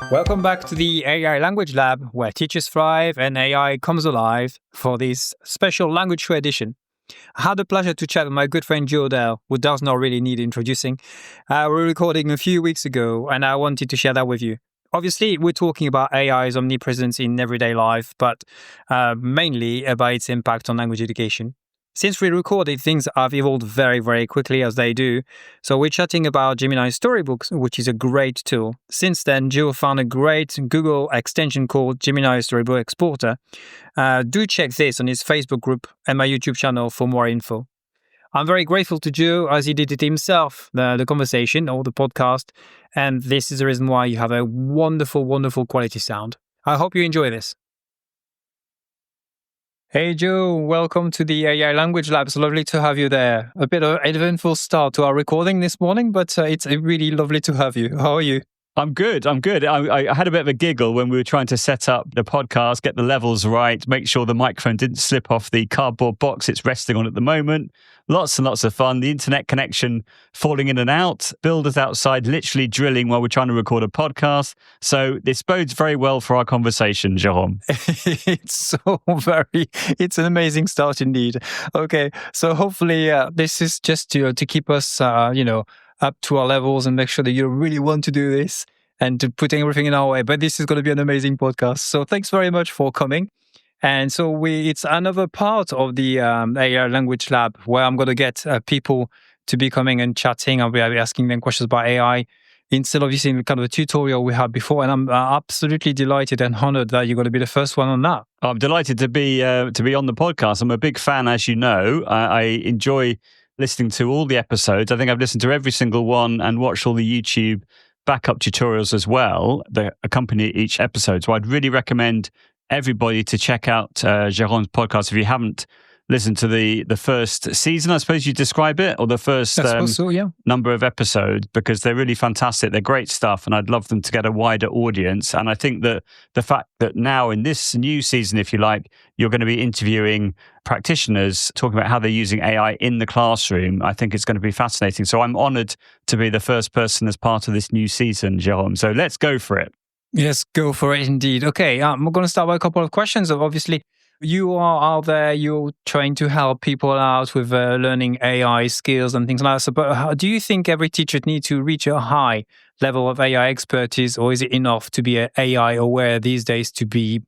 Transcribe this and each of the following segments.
Welcome back to the AI Language Lab, where teachers thrive and AI comes alive for this special Language Show edition. I had the pleasure to chat with my good friend Joe Dell, who does not really need introducing. We're recording a few weeks ago, and I wanted to share that with you. Obviously, we're talking about AI's omnipresence in everyday life, but mainly about its impact on language education. Since we recorded, things have evolved very, very quickly as they do. So we're chatting about Gemini Storybooks, which is a great tool. Since then, Joe found a great Google extension called Gemini Storybook Exporter. Do check this on his Facebook group and my YouTube channel for more info. I'm very grateful to Joe as he did it himself, the conversation or the podcast. And this is the reason why you have a wonderful, wonderful quality sound. I hope you enjoy this. Hey Joe, welcome to the AI Language Lab. It's lovely to have you there. A bit of an eventful start to our recording this morning, but it's really lovely to have you. How are you? I'm good. I had a bit of a giggle when we were trying to set up the podcast, get the levels right, make sure the microphone didn't slip off the cardboard box it's resting on at the moment. Lots and lots of fun. The internet connection falling in and out. Builders outside literally drilling while we're trying to record a podcast. So this bodes very well for our conversation, Jérôme. It's an amazing start indeed. Okay, so hopefully this is just to keep us, up to our levels and make sure that you really want to do this and to putting everything in our way. But this is going to be an amazing podcast. So thanks very much for coming. And so it's another part of the AI Language Lab where I'm going to get people to be coming and chatting. I'll be asking them questions about AI instead of using kind of a tutorial we had before. And I'm absolutely delighted and honored that you're going to be the first one on that. I'm delighted to be on the podcast. I'm a big fan, as you know. I enjoy listening to all the episodes. I think I've listened to every single one and watched all the YouTube backup tutorials as well that accompany each episode. So I'd really recommend everybody to check out Jérôme's podcast if you haven't listened to the first season, I suppose you describe it, or the first number of episodes, because they're really fantastic. They're great stuff, and I'd love them to get a wider audience. And I think that the fact that now in this new season, if you like, you're going to be interviewing practitioners talking about how they're using AI in the classroom, I think it's going to be fascinating. So I'm honored to be the first person as part of this new season, Jérôme. So let's go for it. Yes, go for it indeed. Okay, I'm going to start with a couple of questions. Obviously, you are out there, you're trying to help people out with learning AI skills and things like that. So, but do you think every teacher needs to reach a high level of AI expertise, or is it enough to be AI aware these days to be,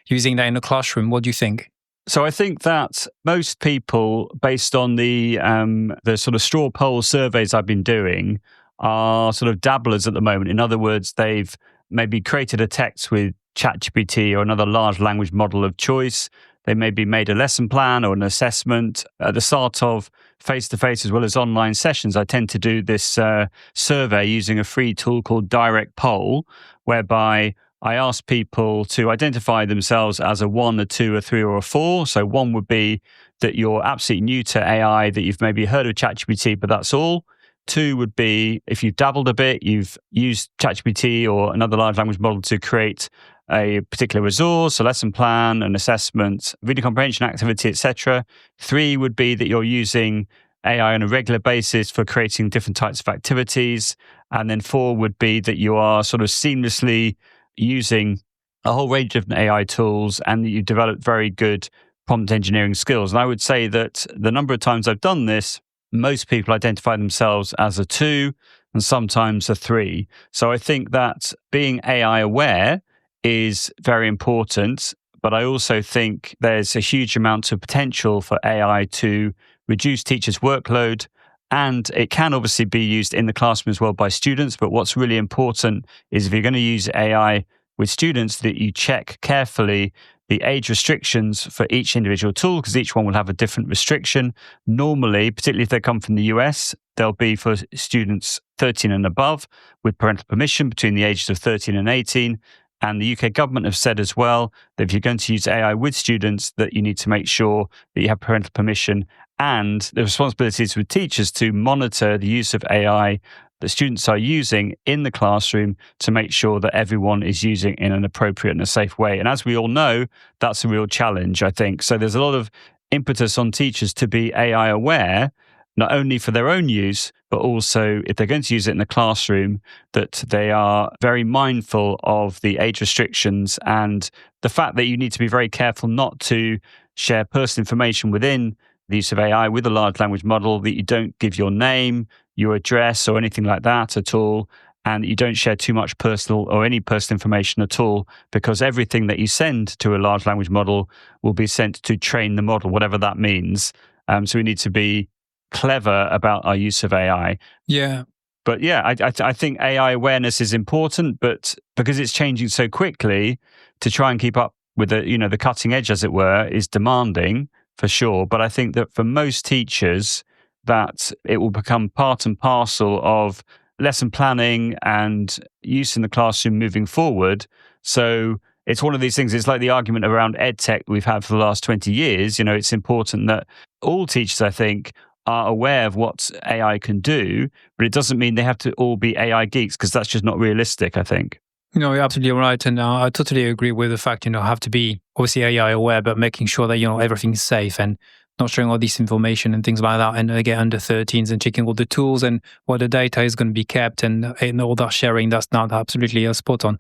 using that in the classroom? What do you think? So I think that most people, based on the sort of straw poll surveys I've been doing, are sort of dabblers at the moment. In other words, they've maybe created a text with ChatGPT or another large language model of choice. They maybe made a lesson plan or an assessment. At the start of face-to-face as well as online sessions, I tend to do this survey using a free tool called Direct Poll, whereby I ask people to identify themselves as a 1, a 2, a 3, or a 4. So 1 would be that you're absolutely new to AI, that you've maybe heard of ChatGPT, but that's all. 2 would be if you've dabbled a bit, you've used ChatGPT or another large language model to create a particular resource, a lesson plan, an assessment, reading comprehension activity, etc. 3 would be that you're using AI on a regular basis for creating different types of activities. And then 4 would be that you are sort of seamlessly using a whole range of AI tools and that you've developed very good prompt engineering skills. And I would say that the number of times I've done this, most people identify themselves as a 2 and sometimes a 3. So I think that being AI aware is very important, but I also think there's a huge amount of potential for AI to reduce teachers' workload, and it can obviously be used in the classroom as well by students. But what's really important is if you're going to use AI with students, that you check carefully the age restrictions for each individual tool, because each one will have a different restriction. Normally, particularly if they come from the US, they'll be for students 13 and above with parental permission between the ages of 13 and 18. And the UK government have said as well that if you're going to use AI with students, that you need to make sure that you have parental permission, and the responsibilities with teachers to monitor the use of AI that students are using in the classroom to make sure that everyone is using in an appropriate and a safe way. And as we all know, that's a real challenge, I think. So there's a lot of impetus on teachers to be AI aware. not only for their own use, but also if they're going to use it in the classroom, that they are very mindful of the age restrictions and the fact that you need to be very careful not to share personal information within the use of AI with a large language model, that you don't give your name, your address, or anything like that at all, and you don't share too much personal or any personal information at all, because everything that you send to a large language model will be sent to train the model, whatever that means. So we need to be clever about our use of AI. Yeah. But yeah, I think AI awareness is important, but because it's changing so quickly, to try and keep up with the cutting edge, as it were, is demanding for sure. But I think that for most teachers, that it will become part and parcel of lesson planning and use in the classroom moving forward. So it's one of these things. It's like the argument around EdTech we've had for the last 20 years. It's important that all teachers, I think, are aware of what AI can do, but it doesn't mean they have to all be AI geeks, because that's just not realistic, I think. You're absolutely right. And I totally agree with the fact, have to be obviously AI aware, but making sure that, everything's safe and not sharing all this information and things like that. And again, under 13s and checking all the tools and what the data is going to be kept and all that sharing, that's not absolutely spot on.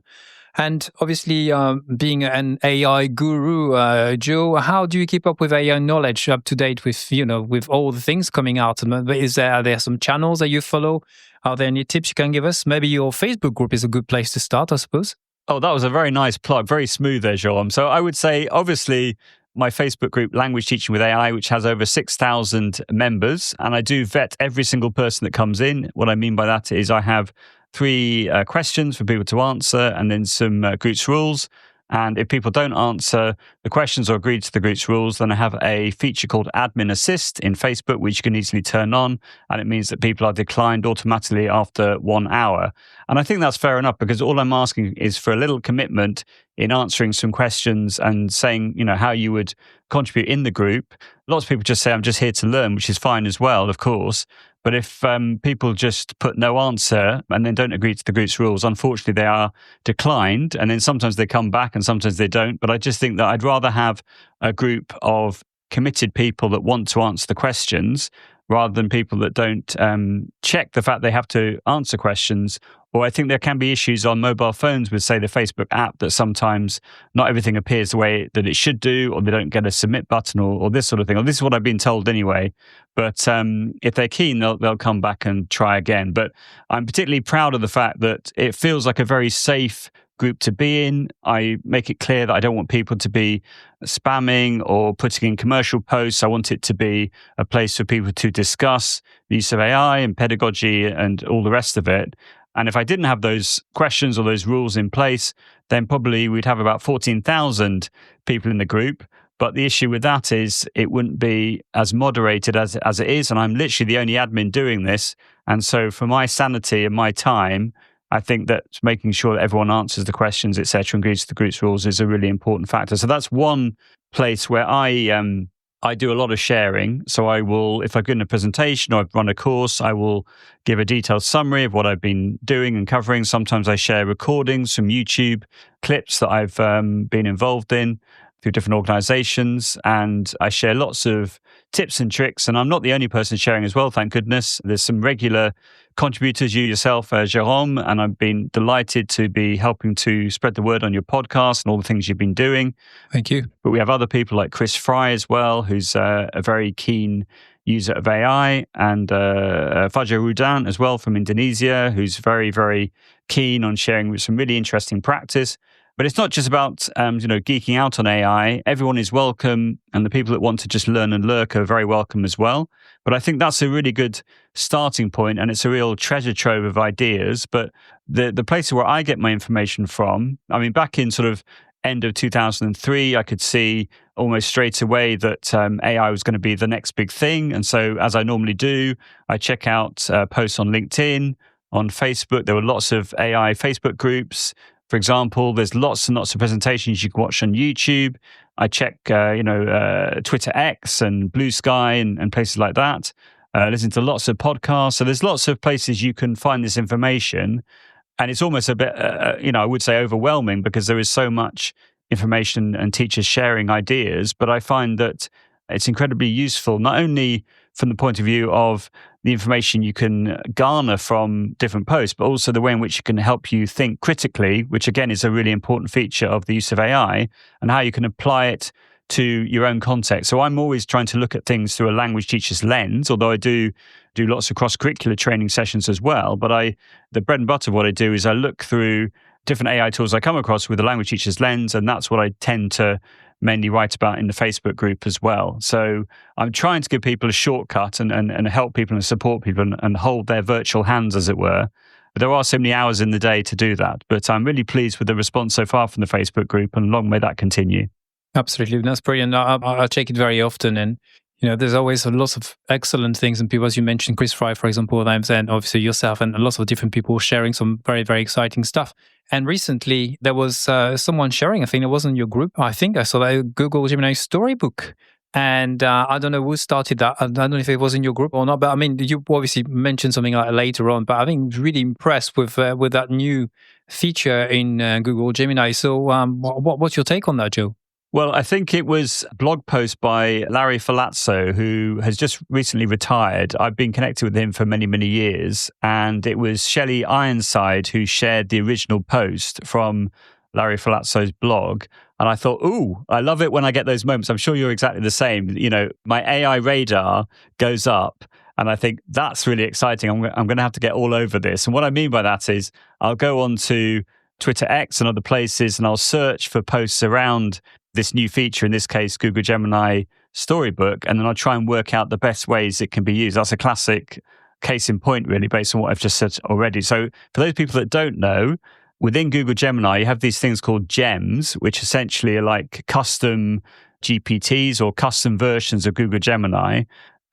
And obviously, being an AI guru, Joe, how do you keep up with AI knowledge, up to date with, with all the things coming out? Are there some channels that you follow? Are there any tips you can give us? Maybe your Facebook group is a good place to start, I suppose. Oh, that was a very nice plug. Very smooth there, Jerome. So I would say, obviously, my Facebook group, Language Teaching with AI, which has over 6,000 members. And I do vet every single person that comes in. What I mean by that is I have 3 questions for people to answer, and then some group's rules. And if people don't answer the questions or agree to the group's rules, then I have a feature called Admin Assist in Facebook, which you can easily turn on. And it means that people are declined automatically after 1 hour. And I think that's fair enough, because all I'm asking is for a little commitment in answering some questions and saying, how you would contribute in the group. Lots of people just say, I'm just here to learn, which is fine as well, of course. But if people just put no answer and then don't agree to the group's rules, unfortunately, they are declined. And then sometimes they come back and sometimes they don't. But I just think that I'd rather have a group of committed people that want to answer the questions, rather than people that don't check the fact they have to answer questions. Or I think there can be issues on mobile phones with, say, the Facebook app, that sometimes not everything appears the way that it should do, or they don't get a submit button, or this sort of thing. Or this is what I've been told anyway. But if they're keen, they'll come back and try again. But I'm particularly proud of the fact that it feels like a very safe group to be in. I make it clear that I don't want people to be spamming or putting in commercial posts. I want it to be a place for people to discuss the use of AI and pedagogy and all the rest of it. And if I didn't have those questions or those rules in place, then probably we'd have about 14,000 people in the group. But the issue with that is it wouldn't be as moderated as it is. And I'm literally the only admin doing this. And so for my sanity and my time, I think that making sure that everyone answers the questions, et cetera, and agrees to the group's rules is a really important factor. So that's one place where I do a lot of sharing. So I will, if I've given a presentation or I've run a course, I will give a detailed summary of what I've been doing and covering. Sometimes I share recordings from YouTube clips that I've been involved in through different organizations. And I share lots of tips and tricks. And I'm not the only person sharing as well, thank goodness. There's some regular contributors, you yourself, Jerome, and I've been delighted to be helping to spread the word on your podcast and all the things you've been doing. Thank you. But we have other people like Chris Fry as well, who's a very keen user of AI, and Fajar Rudan as well from Indonesia, who's very, very keen on sharing some really interesting practice. But it's not just about geeking out on AI. Everyone is welcome, and the people that want to just learn and lurk are very welcome as well. But I think that's a really good starting point, and it's a real treasure trove of ideas. But the places where I get my information from, I mean, back in sort of end of 2003, I could see almost straight away that AI was going to be the next big thing. And so, as I normally do, I check out posts on LinkedIn, on Facebook. There were lots of AI Facebook groups. For example, there's lots and lots of presentations you can watch on YouTube. I check, Twitter X and Blue Sky and places like that. Listen to lots of podcasts. So there's lots of places you can find this information. And it's almost a bit, I would say overwhelming, because there is so much information and teachers sharing ideas. But I find that it's incredibly useful, not only from the point of view of the information you can garner from different posts, but also the way in which it can help you think critically, which again is a really important feature of the use of AI, and how you can apply it to your own context. So I'm always trying to look at things through a language teacher's lens, although I do lots of cross-curricular training sessions as well. But the bread and butter of what I do is I look through different AI tools I come across with a language teacher's lens, and that's what I tend to mainly write about in the Facebook group as well. So I'm trying to give people a shortcut and help people and support people and hold their virtual hands, as it were. But there are so many hours in the day to do that. But I'm really pleased with the response so far from the Facebook group, and long may that continue. Absolutely. That's brilliant. I check it very often, and there's always lots of excellent things, and people, as you mentioned, Chris Fry, for example, and obviously yourself, and lots of different people sharing some very, very exciting stuff. And recently, there was someone sharing, I think it wasn't your group, I think I saw that Google Gemini Storybook. And I don't know who started that. I don't know if it was in your group or not, but I mean, you obviously mentioned something like later on, but I think really impressed with that new feature in Google Gemini. So what's your take on that, Joe? Well, I think it was a blog post by Larry Falazzo, who has just recently retired. I've been connected with him for many, many years. And it was Shelley Ironside who shared the original post from Larry Falazzo's blog. And I thought, ooh, I love it when I get those moments. I'm sure you're exactly the same. My AI radar goes up. And I think that's really exciting. I'm going to have to get all over this. And what I mean by that is I'll go on to Twitter X and other places, and I'll search for posts around this new feature, in this case, Google Gemini Storybook, and then I'll try and work out the best ways it can be used. That's a classic case in point, really, based on what I've just said already. So for those people that don't know, within Google Gemini, you have these things called gems, which essentially are like custom GPTs or custom versions of Google Gemini.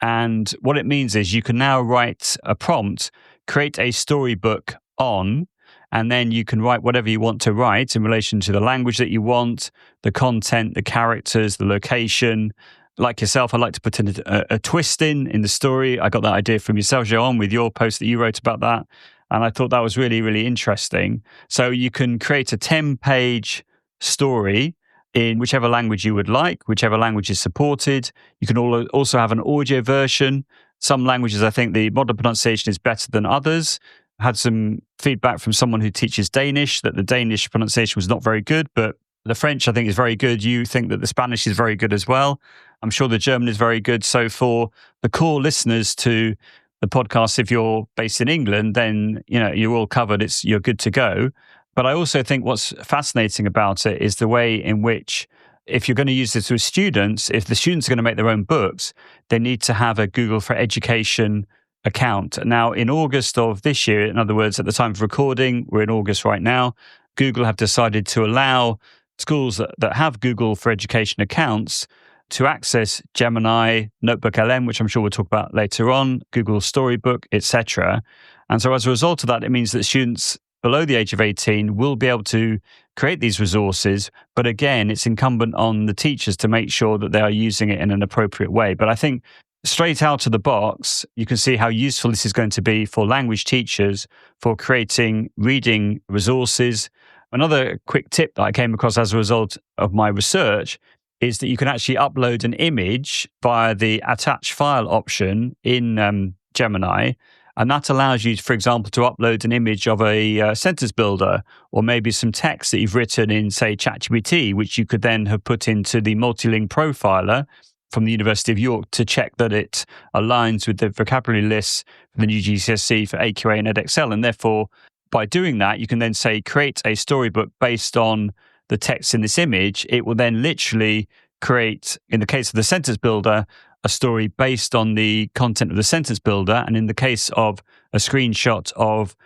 And what it means is you can now write a prompt, create a storybook on, and then you can write whatever you want to write in relation to the language that you want, the content, the characters, the location. Like yourself, I like to put in a twist in the story. I got that idea from yourself, Joan, with your post that you wrote about that. And I thought that was really, really interesting. So you can create a 10-page story in whichever language you would like, whichever language is supported. You can also have an audio version. Some languages, I think the modern pronunciation is better than others. Had some feedback from someone who teaches Danish that the Danish pronunciation was not very good, but the French, I think, is very good. You think that the Spanish is very good as well. I'm sure the German is very good. So for the core listeners to the podcast, if you're based in England, then you're all covered. You're good to go. But I also think what's fascinating about it is the way in which, if you're going to use this with students, if the students are going to make their own books, they need to have a Google for Education account. Now, in August of this year, in other words, at the time of recording, we're in August right now, Google have decided to allow schools that have Google for Education accounts to access Gemini, Notebook LM, which I'm sure we'll talk about later on, Google Storybook, etc. And so as a result of that, it means that students below the age of 18 will be able to create these resources. But again, it's incumbent on the teachers to make sure that they are using it in an appropriate way. But I think straight out of the box, you can see how useful this is going to be for language teachers for creating reading resources. Another quick tip that I came across as a result of my research is that you can actually upload an image via the attach file option in Gemini. And that allows you, for example, to upload an image of a sentence builder, or maybe some text that you've written in, say, ChatGPT, which you could then have put into the multilingual profiler from the University of York to check that it aligns with the vocabulary lists for the new GCSE for AQA and EdXL. And therefore, by doing that, you can then say, create a storybook based on the text in this image. It will then literally create, in the case of the sentence builder, a story based on the content of the sentence builder. And in the case of a screenshot of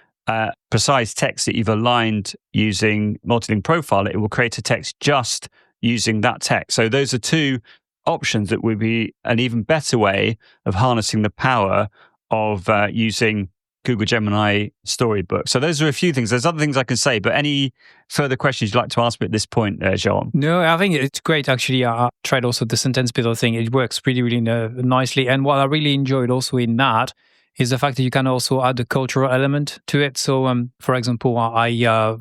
precise text that you've aligned using multilingual profiler, it will create a text just using that text. So those are two options that would be an even better way of harnessing the power of using Google Gemini Storybook. So those are a few things. There's other things I can say, but any further questions you'd like to ask me at this point, Jean? No, I think it's great. Actually, I tried also the sentence builder thing. It works really, really nicely. And what I really enjoyed also in that is the fact that you can also add a cultural element to it. So, for example, I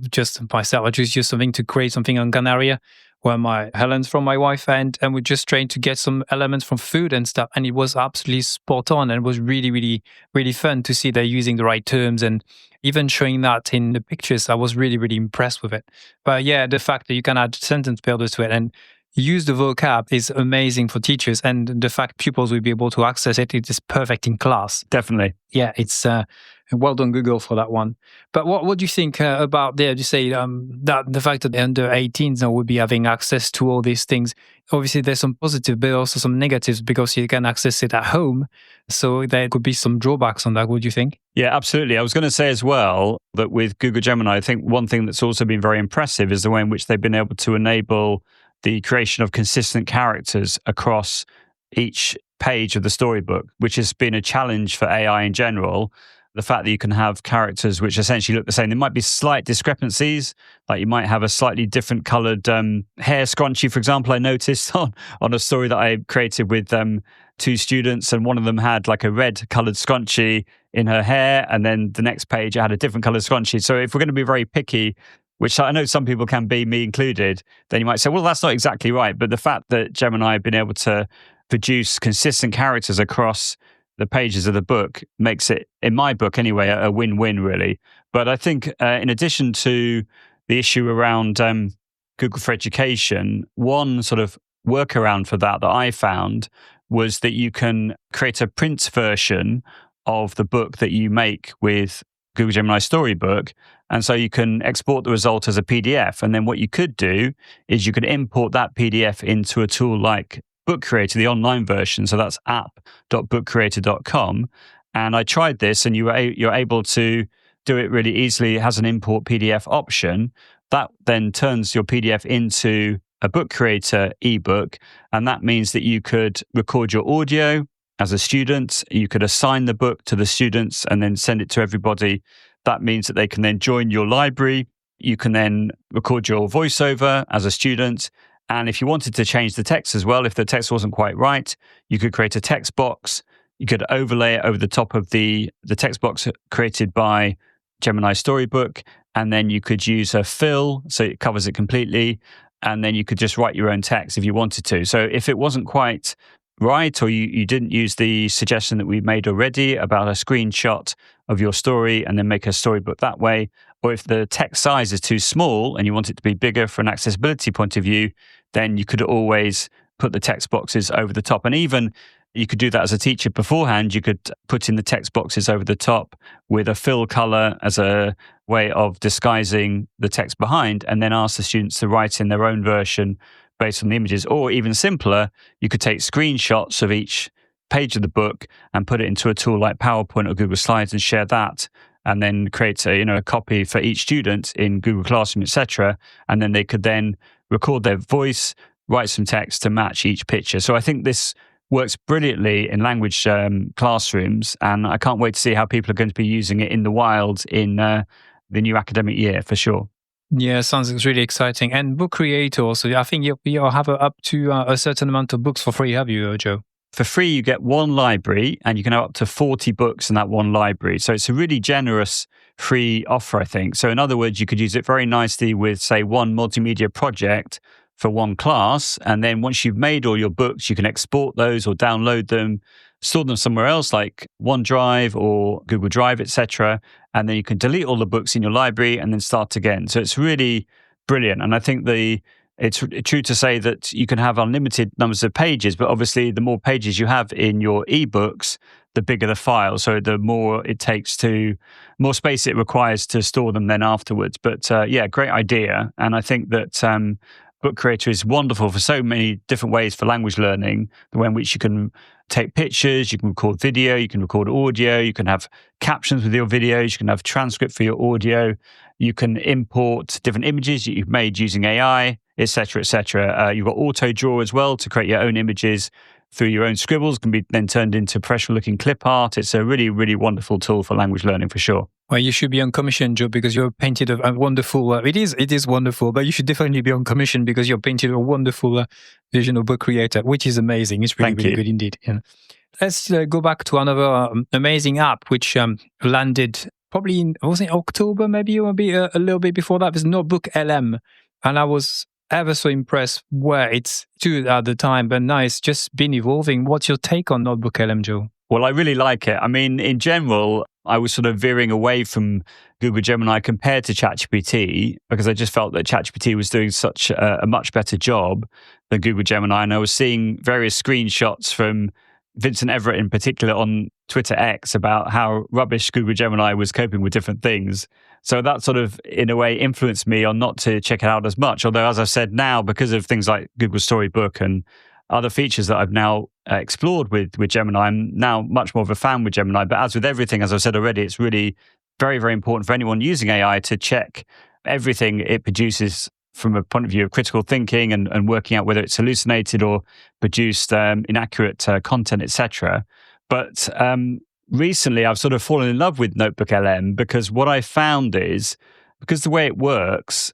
just use something to create something on Canaria, were my Helen's from my wife, and we're just trying to get some elements from food and stuff. And it was absolutely spot on, and it was really, really, really fun to see they're using the right terms and even showing that in the pictures. I was really, really impressed with it. But yeah, the fact that you can add sentence builders to it and use the vocab is amazing for teachers, and the fact pupils will be able to access it, it is perfect in class. Definitely. Yeah, it's well done, Google, for that one. But what do you think about there? You say that the fact that the under 18s now will be having access to all these things. Obviously, there's some positive, but also some negatives because you can access it at home. So there could be some drawbacks on that. What do you think? Yeah, absolutely. I was going to say as well that with Google Gemini, I think one thing that's also been very impressive is the way in which they've been able to enable the creation of consistent characters across each page of the storybook, which has been a challenge for AI in general. The fact that you can have characters which essentially look the same. There might be slight discrepancies, like you might have a slightly different colored hair scrunchie, for example. I noticed on a story that I created with two students, and one of them had like a red colored scrunchie in her hair, and then the next page it had a different colored scrunchie. So if we're going to be very picky, which I know some people can be, me included, then you might say, well, that's not exactly right. But the fact that Gemini have been able to produce consistent characters across the pages of the book makes it, in my book anyway, a win-win, really. But I think in addition to the issue around Google for Education, one sort of workaround for that I found was that you can create a print version of the book that you make with Google Gemini Storybook. And so you can export the result as a PDF. And then what you could do is you could import that PDF into a tool like Book Creator, the online version. So that's app.bookcreator.com. And I tried this, and you're able to do it really easily. It has an import PDF option. That then turns your PDF into a Book Creator ebook. And that means that you could record your audio as a student. You could assign the book to the students and then send it to everybody. That means that they can then join your library. You can then record your voiceover as a student. And if you wanted to change the text as well, if the text wasn't quite right, you could create a text box. You could overlay it over the top of the text box created by Gemini Storybook. And then you could use a fill, so it covers it completely. And then you could just write your own text if you wanted to. So if it wasn't quite right, or you didn't use the suggestion that we made already about a screenshot of your story and then make a storybook that way, or if the text size is too small and you want it to be bigger for an accessibility point of view, then you could always put the text boxes over the top. And even you could do that as a teacher beforehand. You could put in the text boxes over the top with a fill color as a way of disguising the text behind, and then ask the students to write in their own version based on the images. Or even simpler, you could take screenshots of each page of the book and put it into a tool like PowerPoint or Google Slides and share that, and then create a copy for each student in Google Classroom, etc. And then they could then record their voice, write some text to match each picture. So I think this works brilliantly in language classrooms, and I can't wait to see how people are going to be using it in the wild in the new academic year for sure. Yeah, sounds really exciting. And Book Creator also, I think you have up to a certain amount of books for free, have you, Joe? For free, you get one library, and you can have up to 40 books in that one library. So it's a really generous free offer, I think. So in other words, you could use it very nicely with, say, one multimedia project for one class. And then once you've made all your books, you can export those or download them, store them somewhere else like OneDrive or Google Drive, etc. And then you can delete all the books in your library and then start again. So it's really brilliant. And I think it's true to say that you can have unlimited numbers of pages, but obviously the more pages you have in your ebooks, the bigger the file. So the more more space it requires to store them then afterwards. But yeah, great idea. And I think that Book Creator is wonderful for so many different ways for language learning, the way in which you can take pictures, you can record video, you can record audio, you can have captions with your videos, you can have transcript for your audio, you can import different images that you've made using AI, etc., etc. You've got auto draw as well to create your own images through your own scribbles, can be then turned into professional-looking clip art. It's a really, really wonderful tool for language learning for sure. Well, you should be on commission, Joe, because you're painted a wonderful. It is wonderful, but you should definitely be on commission because you're painted a wonderful vision of Book Creator, which is amazing. It's really, really good indeed. Yeah. Let's go back to another amazing app which landed probably in, was it October, maybe, or maybe a little bit before that. There's Notebook LM, and I was ever so impressed where it's to at the time, but now it's just been evolving. What's your take on Notebook LM, Joe? Well, I really like it. I mean, in general, I was sort of veering away from Google Gemini compared to ChatGPT because I just felt that ChatGPT was doing such a much better job than Google Gemini. And I was seeing various screenshots from Vincent Everett in particular on Twitter X about how rubbish Google Gemini was coping with different things. So that sort of, in a way, influenced me on not to check it out as much. Although, as I've said now, because of things like Google Storybook and other features that I've now explored with Gemini, I'm now much more of a fan with Gemini. But as with everything, as I've said already, it's really very, very important for anyone using AI to check everything it produces from a point of view of critical thinking and working out whether it's hallucinated or produced inaccurate content, etc. But recently, I've sort of fallen in love with Notebook LM because what I found is, because the way it works,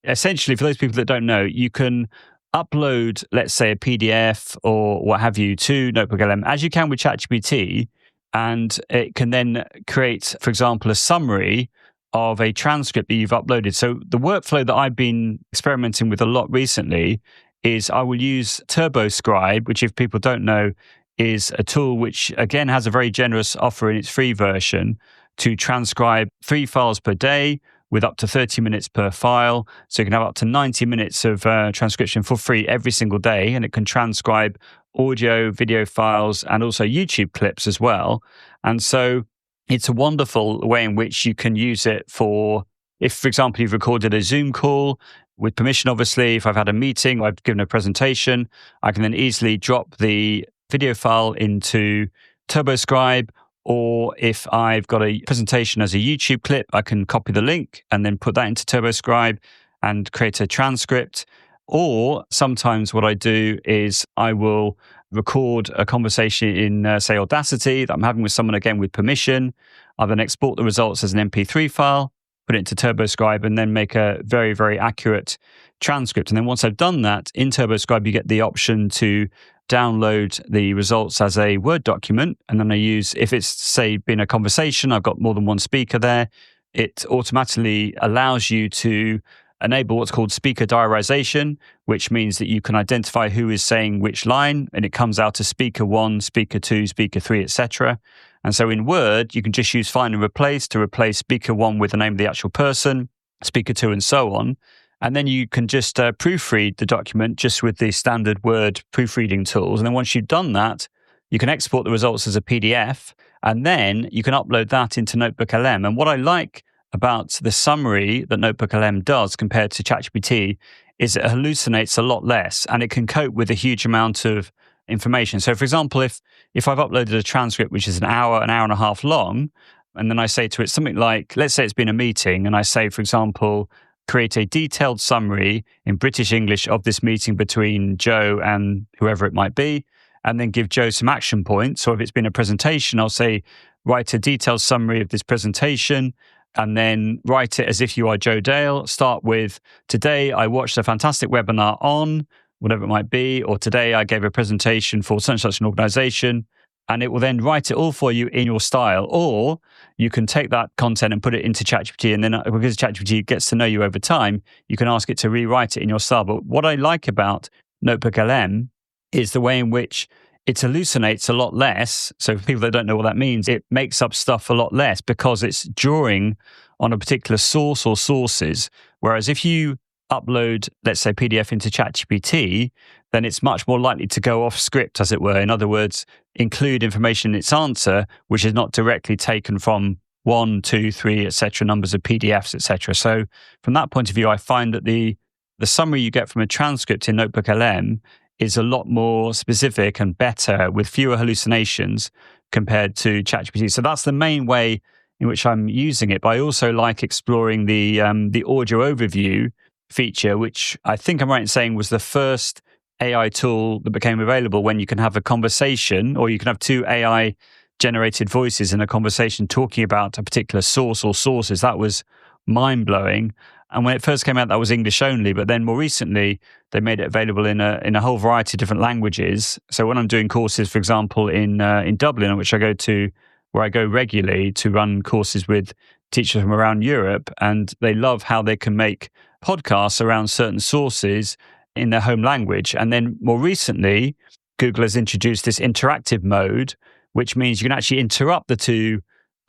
essentially, for those people that don't know, you can upload, let's say, a PDF or what have you to Notebook LM, as you can with ChatGPT, and it can then create, for example, a summary of a transcript that you've uploaded. So the workflow that I've been experimenting with a lot recently is I will use TurboScribe, which, if people don't know, is a tool which, again, has a very generous offer in its free version to transcribe 3 files per day with up to 30 minutes per file. So you can have up to 90 minutes of transcription for free every single day, and it can transcribe audio, video files, and also YouTube clips as well. And so it's a wonderful way in which you can use it for, if, for example, you've recorded a Zoom call, with permission, obviously, if I've had a meeting or I've given a presentation, I can then easily drop the video file into TurboScribe. Or if I've got a presentation as a YouTube clip, I can copy the link and then put that into TurboScribe and create a transcript. Or sometimes what I do is I will record a conversation in, say, Audacity that I'm having with someone, again with permission. I'll then export the results as an MP3 file, put it into TurboScribe, and then make a very, very accurate transcript. And then once I've done that, in TurboScribe, you get the option to download the results as a Word document. And then I use, if it's, say, been a conversation, I've got more than one speaker there, it automatically allows you to enable what's called speaker diarization, which means that you can identify who is saying which line, and it comes out as speaker 1, speaker 2, speaker 3, etc. And so in Word, you can just use find and replace to replace speaker 1 with the name of the actual person, speaker 2, and so on. And then you can just proofread the document just with the standard Word proofreading tools. And then once you've done that, you can export the results as a PDF, and then you can upload that into Notebook LM. And what I like about the summary that Notebook LM does compared to ChatGPT is it hallucinates a lot less, and it can cope with a huge amount of information. So, for example, if I've uploaded a transcript which is an hour and a half long, and then I say to it something like, let's say it's been a meeting, and I say, for example, create a detailed summary in British English of this meeting between Joe and whoever it might be, and then give Joe some action points. So if it's been a presentation, I'll say, write a detailed summary of this presentation, and then write it as if you are Joe Dale. Start with, today I watched a fantastic webinar on whatever it might be, or today I gave a presentation for such and such an organization. And it will then write it all for you in your style. Or you can take that content and put it into ChatGPT, and then because ChatGPT gets to know you over time, you can ask it to rewrite it in your style. But what I like about Notebook LM is the way in which it hallucinates a lot less. So for people that don't know what that means, it makes up stuff a lot less because it's drawing on a particular source or sources. Whereas if you upload, let's say, PDF into ChatGPT, then it's much more likely to go off script, as it were. In other words, include information in its answer, which is not directly taken from 1, 2, 3, etc., numbers of PDFs, etc. So from that point of view, I find that the summary you get from a transcript in Notebook LM is a lot more specific and better with fewer hallucinations compared to ChatGPT. So that's the main way in which I'm using it. But I also like exploring the audio overview feature, which I think I'm right in saying was the first AI tool that became available when you can have a conversation, or you can have 2 AI generated voices in a conversation talking about a particular source or sources. That was mind-blowing. And when it first came out, that was English only. But then more recently, they made it available in a whole variety of different languages. So when I'm doing courses, for example, in Dublin, which I go to, where I go regularly to run courses with teachers from around Europe, and they love how they can make podcasts around certain sources in their home language. And then more recently, Google has introduced this interactive mode, which means you can actually interrupt the two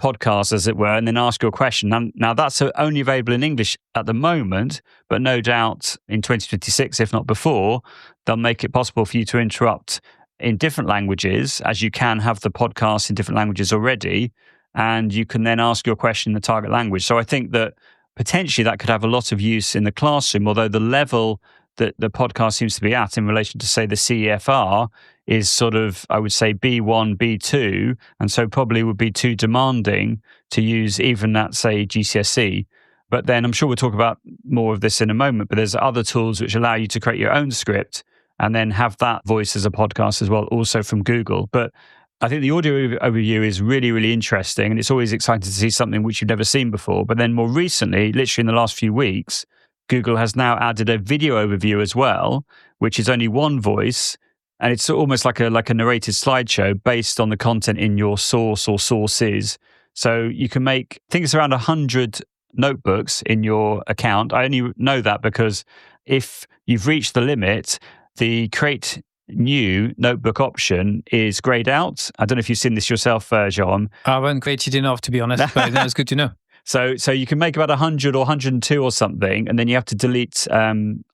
podcasts, as it were, and then ask your question. Now that's only available in English at the moment, but no doubt in 2026, if not before, they'll make it possible for you to interrupt in different languages, as you can have the podcast in different languages already, and you can then ask your question in the target language. So I think that potentially that could have a lot of use in the classroom, although the level that the podcast seems to be at in relation to, say, the CEFR is sort of, I would say, B1, B2, and so probably would be too demanding to use even at, say, GCSE. But then I'm sure we'll talk about more of this in a moment, but there's other tools which allow you to create your own script and then have that voice as a podcast as well, also from Google. But I think the audio overview is really, really interesting, and it's always exciting to see something which you've never seen before. But then more recently, literally in the last few weeks, Google has now added a video overview as well, which is only one voice, and it's almost like a narrated slideshow based on the content in your source or sources. So you can make, I think it's around 100 notebooks in your account. I only know that because if you've reached the limit, the create new notebook option is grayed out. I don't know if you've seen this yourself, Jean. I haven't created enough, to be honest, but that's good to know. So you can make about 100 or 102 or something, and then you have to delete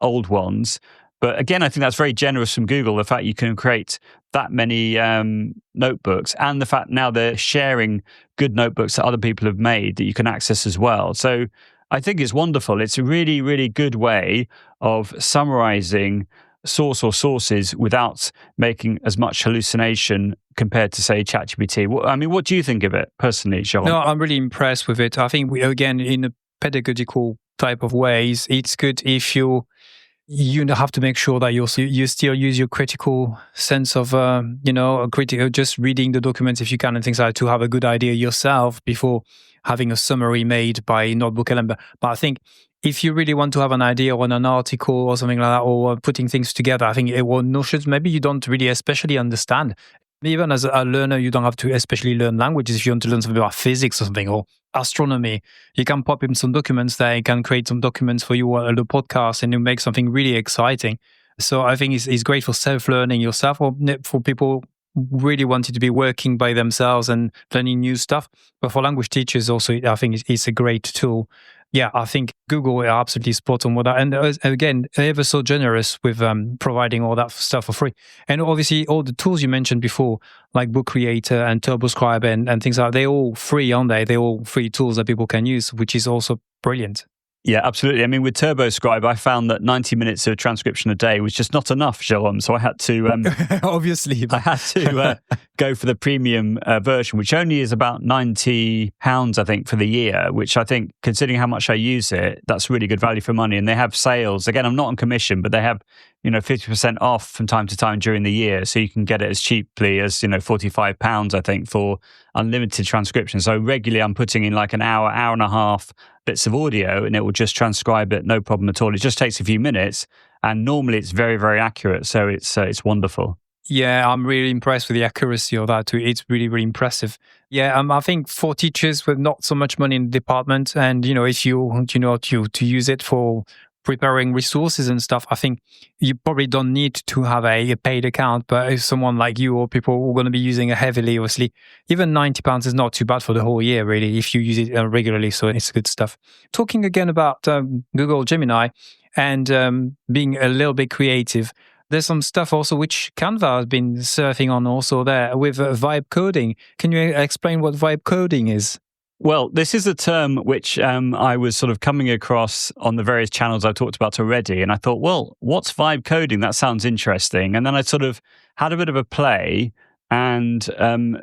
old ones. But again, I think that's very generous from Google, the fact you can create that many notebooks, and the fact now they're sharing good notebooks that other people have made that you can access as well. So I think it's wonderful. It's a really, really good way of summarizing source or sources without making as much hallucination compared to, say, ChatGPT. I mean, what do you think of it personally, Jean? No, I'm really impressed with it. I think, again, in a pedagogical type of ways, it's good if you have to make sure that you still use your critical sense of, critical, just reading the documents if you can and things like that, to have a good idea yourself before having a summary made by Notebook LM. But I think if you really want to have an idea on an article or something like that, or putting things together, I think notions maybe you don't really especially understand. Even as a learner, you don't have to especially learn languages. If you want to learn something about physics or something, or astronomy, you can pop in some documents there. You can create some documents for you on the podcast, and you make something really exciting. So I think it's great for self-learning yourself, or for people really wanting to be working by themselves and learning new stuff. But for language teachers also, I think it's a great tool. Yeah, I think Google are absolutely spot on with that. And again, ever so generous with providing all that stuff for free. And obviously, all the tools you mentioned before, like Book Creator and TurboScribe and things like that, they're all free, aren't they? They're all free tools that people can use, which is also brilliant. Yeah, absolutely. I mean, with TurboScribe, I found that 90 minutes of transcription a day was just not enough, Jerome. So I had to... obviously. I had to go for the premium version, which only is about £90, I think, for the year, which I think, considering how much I use it, that's really good value for money. And they have sales. Again, I'm not on commission, but they have 50% off from time to time during the year. So you can get it as cheaply as, £45, I think, for unlimited transcription. So regularly I'm putting in like an hour and a half bits of audio, and it will just transcribe it, no problem at all. It just takes a few minutes, and normally it's very, very accurate. So it's wonderful. Yeah, I'm really impressed with the accuracy of that too. It's really, really impressive. Yeah, I think for teachers with not so much money in the department, and if you want to use it for preparing resources and stuff, I think you probably don't need to have a paid account. But if someone like you or people who are going to be using it heavily, obviously, even £90 is not too bad for the whole year, really, if you use it regularly. So it's good stuff. Talking again about Google Gemini and being a little bit creative, there's some stuff also which Canva has been surfing on also there with vibe coding. Can you explain what vibe coding is? Well, this is a term which I was sort of coming across on the various channels I've talked about already. And I thought, well, what's vibe coding? That sounds interesting. And then I sort of had a bit of a play, and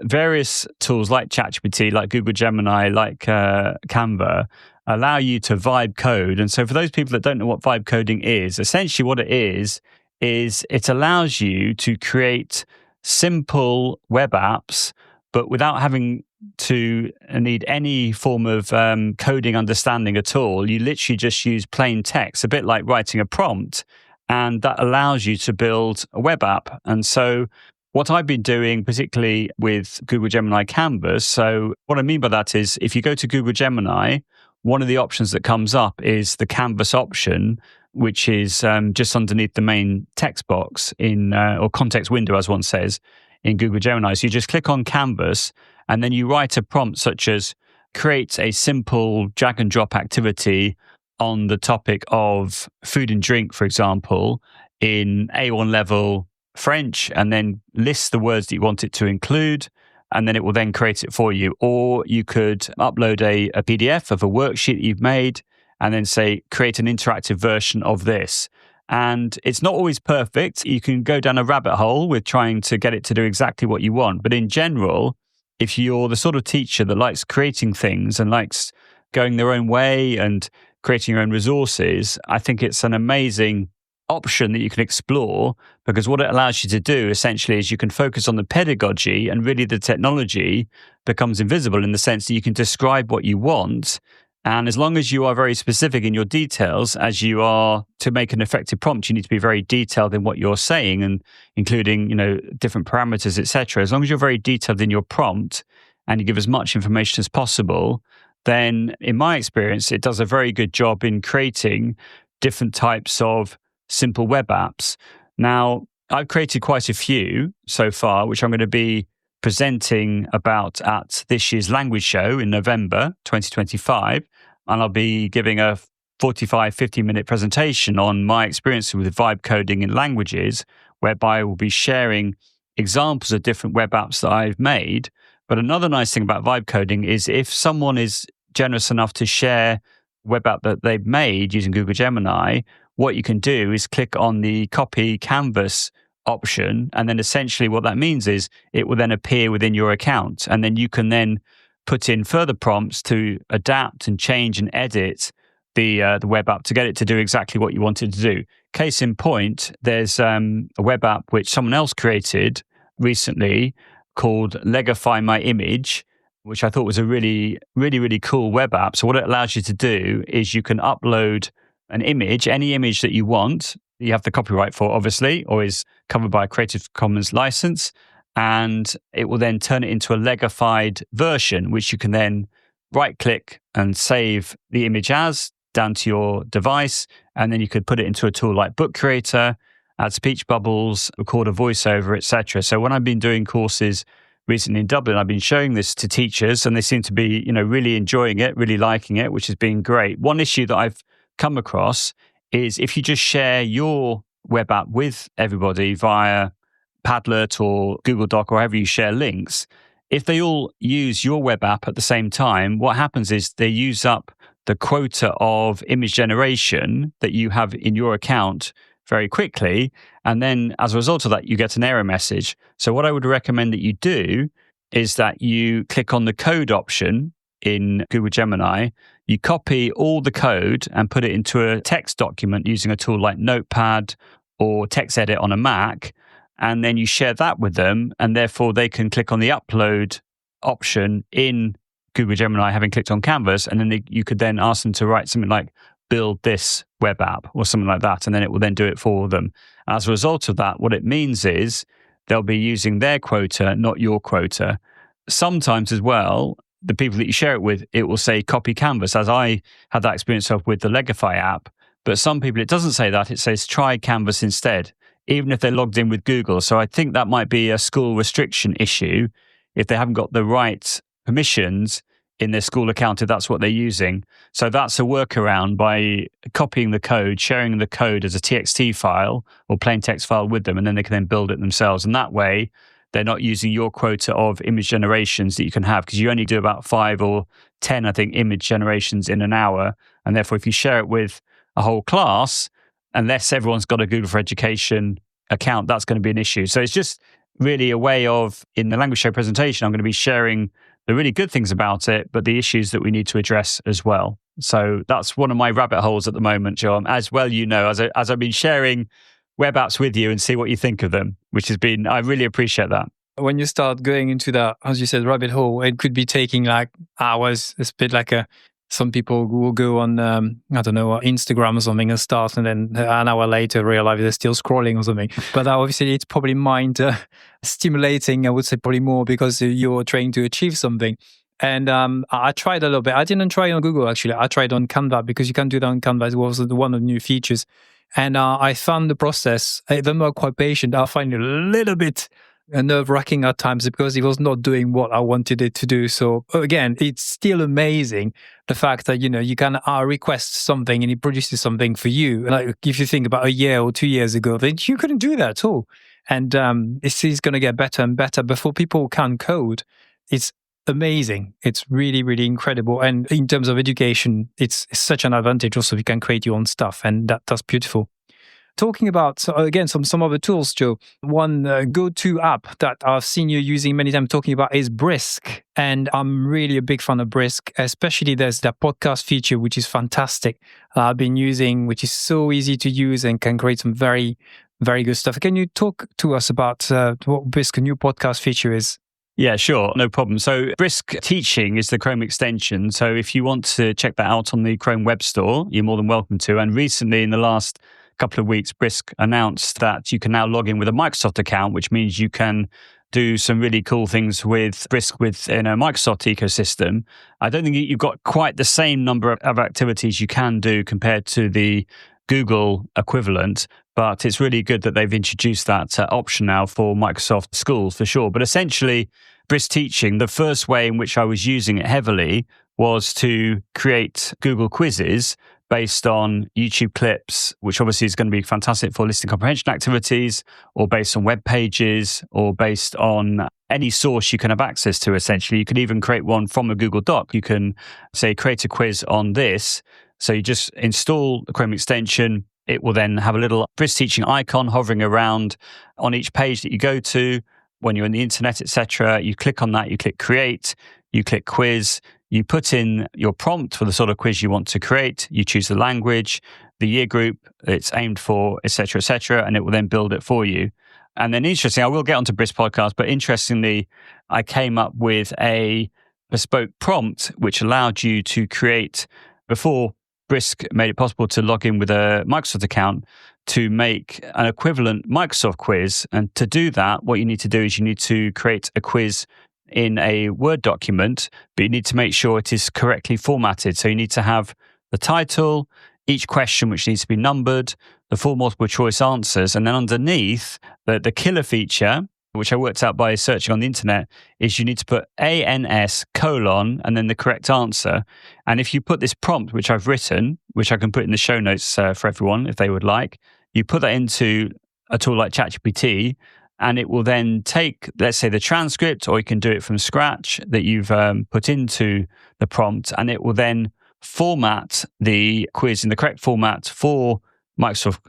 various tools like ChatGPT, like Google Gemini, like Canva, allow you to vibe code. And so for those people that don't know what vibe coding is, essentially what it is it allows you to create simple web apps, but without having to need any form of coding understanding at all. You literally just use plain text, a bit like writing a prompt, and that allows you to build a web app. And so what I've been doing, particularly with Google Gemini Canvas. So what I mean by that is if you go to Google Gemini, one of the options that comes up is the Canvas option, which is just underneath the main text box or context window, as one says, in Google Gemini. So you just click on Canvas and then you write a prompt such as create a simple drag and drop activity on the topic of food and drink, for example, in A1 level French, and then list the words that you want it to include, and then it will then create it for you. Or you could upload a PDF of a worksheet that you've made and then say, create an interactive version of this. And it's not always perfect. You can go down a rabbit hole with trying to get it to do exactly what you want. But in general, if you're the sort of teacher that likes creating things and likes going their own way and creating your own resources, I think it's an amazing option that you can explore, because what it allows you to do essentially is you can focus on the pedagogy, and really the technology becomes invisible in the sense that you can describe what you want. And as long as you are very specific in your details, as you are to make an effective prompt, you need to be very detailed in what you're saying, and including, different parameters, etc. As long as you're very detailed in your prompt and you give as much information as possible, then in my experience, it does a very good job in creating different types of simple web apps. Now, I've created quite a few so far, which I'm going to be presenting about at this year's language show in November 2025. And I'll be giving a 45, 50-minute presentation on my experience with vibe coding in languages, whereby I will be sharing examples of different web apps that I've made. But another nice thing about vibe coding is if someone is generous enough to share web app that they've made using Google Gemini, what you can do is click on the copy canvas option. And then essentially what that means is it will then appear within your account. And then you can then put in further prompts to adapt and change and edit the web app to get it to do exactly what you want it to do. Case in point, there's a web app which someone else created recently called Legify My Image, which I thought was a really, really, really cool web app. So what it allows you to do is you can upload an image, any image that you want, you have the copyright for, obviously, or is covered by a Creative Commons license, and it will then turn it into a legified version, which you can then right-click and save the image as down to your device, and then you could put it into a tool like Book Creator, add speech bubbles, record a voiceover, etc. So when I've been doing courses recently in Dublin, I've been showing this to teachers, and they seem to be, really enjoying it, really liking it, which has been great. One issue that I've come across is if you just share your web app with everybody via Padlet or Google Doc or however you share links, if they all use your web app at the same time, what happens is they use up the quota of image generation that you have in your account very quickly. And then as a result of that, you get an error message. So what I would recommend that you do is that you click on the code option in Google Gemini, you copy all the code and put it into a text document using a tool like Notepad or TextEdit on a Mac, and then you share that with them, and therefore they can click on the upload option in Google Gemini, having clicked on Canvas, and then you could then ask them to write something like build this web app or something like that, and then it will then do it for them. As a result of that, what it means is they'll be using their quota, not your quota. Sometimes as well, the people that you share it with, it will say copy Canvas, as I had that experience of with the Legify app. But some people, it doesn't say that. It says try Canvas instead, even if they're logged in with Google. So I think that might be a school restriction issue if they haven't got the right permissions in their school account, if that's what they're using. So that's a workaround by copying the code, sharing the code as a TXT file or plain text file with them, and then they can then build it themselves. And that way, they're not using your quota of image generations that you can have, because you only do about 5 or 10, I think, image generations in an hour. And therefore, if you share it with a whole class, unless everyone's got a Google for Education account, that's going to be an issue. So it's just really a way of, in the language show presentation, I'm going to be sharing the really good things about it, but the issues that we need to address as well. So that's one of my rabbit holes at the moment, John. As well, as I've been sharing web apps with you and see what you think of them, which has been, I really appreciate that. When you start going into the, as you said, rabbit hole, it could be taking like hours. It's a bit like a some people will go on, I don't know, Instagram or something and start, and then an hour later realize they're still scrolling or something. But obviously, it's probably mind stimulating, I would say, probably more because you're trying to achieve something. And I tried a little bit. I didn't try on Google, actually. I tried on Canva because you can do that on Canva. It was one of the new features. And I found the process, even though I'm quite patient, I find it a little bit nerve-wracking at times because it was not doing what I wanted it to do. So again, it's still amazing the fact that, you can request something and it produces something for you. Like if you think about a year or 2 years ago, then you couldn't do that at all. And this is going to get better and better before people can code. It's amazing. It's really, really incredible. And in terms of education, it's such an advantage also. You can create your own stuff, and that's beautiful. Talking about, again, some other tools, Joe. One go-to app that I've seen you using many times talking about is Brisk. And I'm really a big fan of Brisk, especially there's that podcast feature, which is fantastic. I've been using, which is so easy to use and can create some very, very good stuff. Can you talk to us about what Brisk, a new podcast feature, is? Yeah, sure. No problem. So Brisk Teaching is the Chrome extension. So if you want to check that out on the Chrome Web Store, you're more than welcome to. And recently, in the last couple of weeks, Brisk announced that you can now log in with a Microsoft account, which means you can do some really cool things with Brisk within a Microsoft ecosystem. I don't think you've got quite the same number of activities you can do compared to the Google equivalent, but it's really good that they've introduced that option now for Microsoft schools for sure. But essentially, Brisk Teaching, the first way in which I was using it heavily was to create Google quizzes based on YouTube clips, which obviously is going to be fantastic for listening comprehension activities, or based on web pages, or based on any source you can have access to, essentially. You can even create one from a Google Doc. You can say, create a quiz on this. So you just install the Chrome extension. It will then have a little Brisk Teaching icon hovering around on each page that you go to. When you're on the internet, etc., you click on that, you click create, you click quiz, you put in your prompt for the sort of quiz you want to create, you choose the language, the year group it's aimed for, etc., and it will then build it for you. And then interesting, I will get onto Brisk Podcast, but interestingly, I came up with a bespoke prompt which allowed you to create, before Brisk made it possible to log in with a Microsoft account, to make an equivalent Microsoft quiz. And to do that, what you need to do is you need to create a quiz in a Word document, but you need to make sure it is correctly formatted. So you need to have the title, each question which needs to be numbered, the full multiple choice answers, and then underneath, the killer feature, which I worked out by searching on the internet, is you need to put ANS : and then the correct answer. And if you put this prompt, which I've written, which I can put in the show notes for everyone if they would like, you put that into a tool like ChatGPT, and it will then take, let's say, the transcript, or you can do it from scratch that you've put into the prompt, and it will then format the quiz in the correct format for Microsoft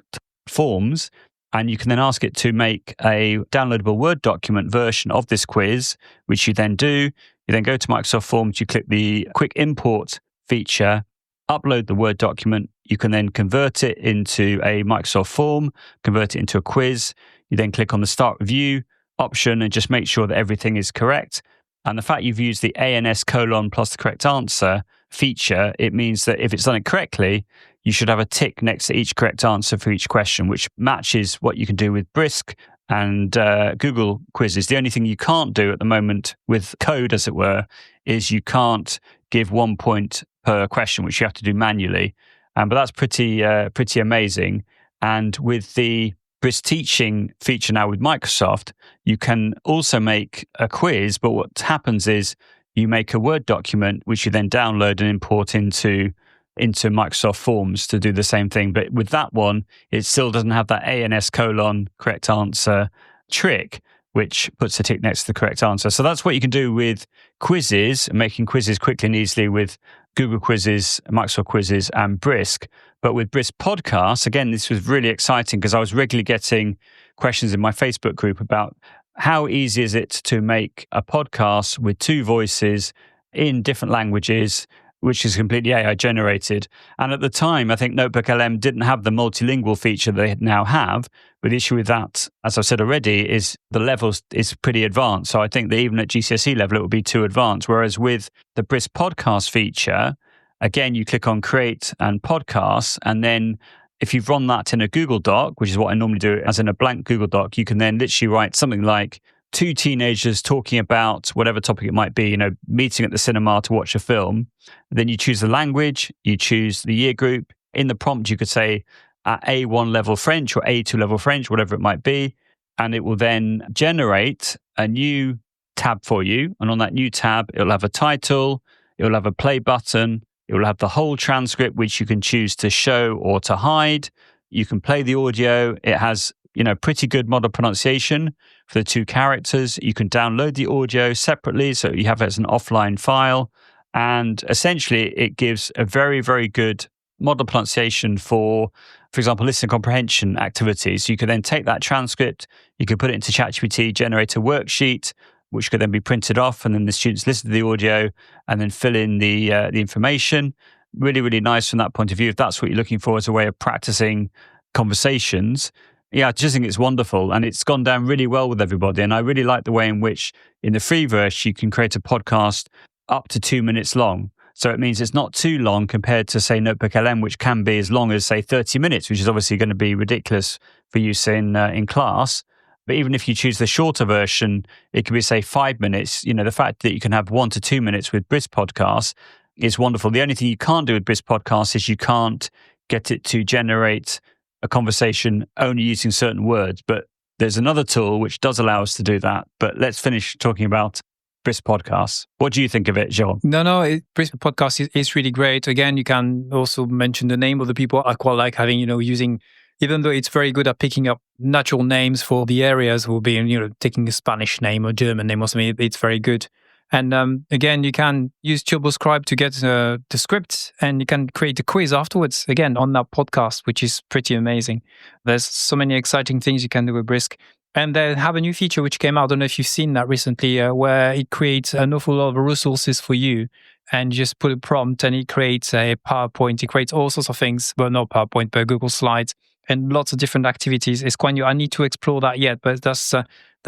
Forms. And you can then ask it to make a downloadable Word document version of this quiz, which you then do. You then go to Microsoft Forms, you click the quick import feature, upload the Word document. You can then convert it into a Microsoft form, convert it into a quiz. You then click on the Start Review option and just make sure that everything is correct. And the fact you've used the ANS : plus the correct answer feature, it means that if it's done it correctly, you should have a tick next to each correct answer for each question, which matches what you can do with Brisk and Google quizzes. The only thing you can't do at the moment with code, as it were, is you can't give 1 point per question, which you have to do manually. But that's pretty amazing. And with the Brisk Teaching feature now with Microsoft, you can also make a quiz, but what happens is you make a Word document, which you then download and import into Microsoft Forms to do the same thing. But with that one, it still doesn't have that ANS : correct answer trick, which puts a tick next to the correct answer. So that's what you can do with quizzes, making quizzes quickly and easily with Google Quizzes, Microsoft Quizzes, and Brisk. But with Brisk Podcasts, again, this was really exciting because I was regularly getting questions in my Facebook group about how easy is it to make a podcast with two voices in different languages, which is completely AI generated. And at the time, I think Notebook LM didn't have the multilingual feature they now have. But the issue with that, as I've said already, is the level is pretty advanced. So I think that even at GCSE level, it would be too advanced. Whereas with the Brisk Podcast feature, Again, you click on create and podcasts. And then if you've run that in a Google Doc, which is what I normally do, as in a blank Google Doc, you can then literally write something like two teenagers talking about whatever topic it might be, meeting at the cinema to watch a film. Then you choose the language, you choose the year group. In the prompt, you could say at A1 level French or A2 level French, whatever it might be. And it will then generate a new tab for you. And on that new tab, it'll have a title, it'll have a play button, it will have the whole transcript, which you can choose to show or to hide. You can play the audio. It has, pretty good model pronunciation for the two characters. You can download the audio separately, so you have it as an offline file. And essentially, it gives a very, very good model pronunciation for example, listening comprehension activities. You can then take that transcript, you can put it into ChatGPT, generate a worksheet, which could then be printed off, and then the students listen to the audio and then fill in the information. Really, really nice from that point of view. If that's what you're looking for as a way of practicing conversations, I just think it's wonderful, and it's gone down really well with everybody. And I really like the way in which, in the free version, you can create a podcast up to 2 minutes long. So it means it's not too long compared to, say, Notebook LM, which can be as long as, say, 30 minutes, which is obviously going to be ridiculous for use in class. But even if you choose the shorter version, it could be, say, 5 minutes. The fact that you can have 1 to 2 minutes with Brisk Podcasts is wonderful. The only thing you can't do with Brisk Podcasts is you can't get it to generate a conversation only using certain words. But there's another tool which does allow us to do that. But let's finish talking about Brisk Podcasts. What do you think of it, Jean? No, Brisk Podcast is really great. Again, you can also mention the name of the people. I quite like having, using, even though it's very good at picking up natural names for the areas, will be, taking a Spanish name or German name or something. It's very good. And again, you can use TurboScribe to get the script, and you can create a quiz afterwards, again, on that podcast, which is pretty amazing. There's so many exciting things you can do with Brisk. And they have a new feature which came out, I don't know if you've seen that recently, where it creates an awful lot of resources for you, and you just put a prompt and it creates a PowerPoint. It creates all sorts of things, well, not PowerPoint, but Google Slides, and lots of different activities. It's quite new. I need to explore that yet, but that's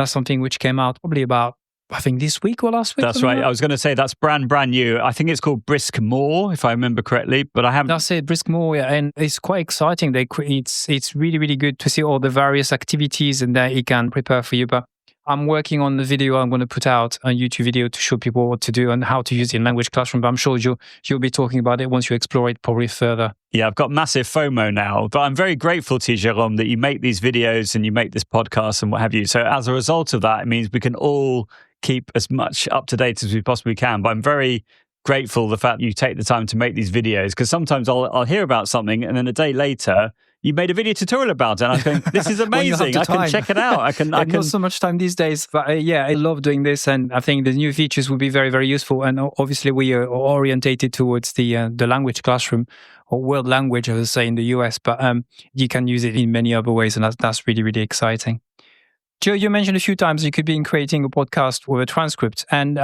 something which came out probably about, I think, this week or last week. That's right. I was going to say that's brand new. I think it's called Brisk More, if I remember correctly, but I haven't. That's it, Brisk More, yeah. And it's quite exciting. It's really, really good to see all the various activities and that it can prepare for you. But I'm working on the video. I'm going to put out a YouTube video to show people what to do and how to use it in Language Classroom. But I'm sure you'll be talking about it once you explore it probably further. Yeah, I've got massive FOMO now, but I'm very grateful to you, Jérôme, that you make these videos and you make this podcast and what have you. So as a result of that, it means we can all keep as much up to date as we possibly can. But I'm very grateful the fact you take the time to make these videos, because sometimes I'll hear about something and then a day later you made a video tutorial about it, and I think this is amazing. I can check it out. I can. Not so much time these days, but I love doing this, and I think the new features will be very, very useful. And obviously, we are orientated towards the language classroom, or world language, as I say in the US. But you can use it in many other ways, and that's really, really exciting. Joe, you mentioned a few times you could be creating a podcast with a transcript, and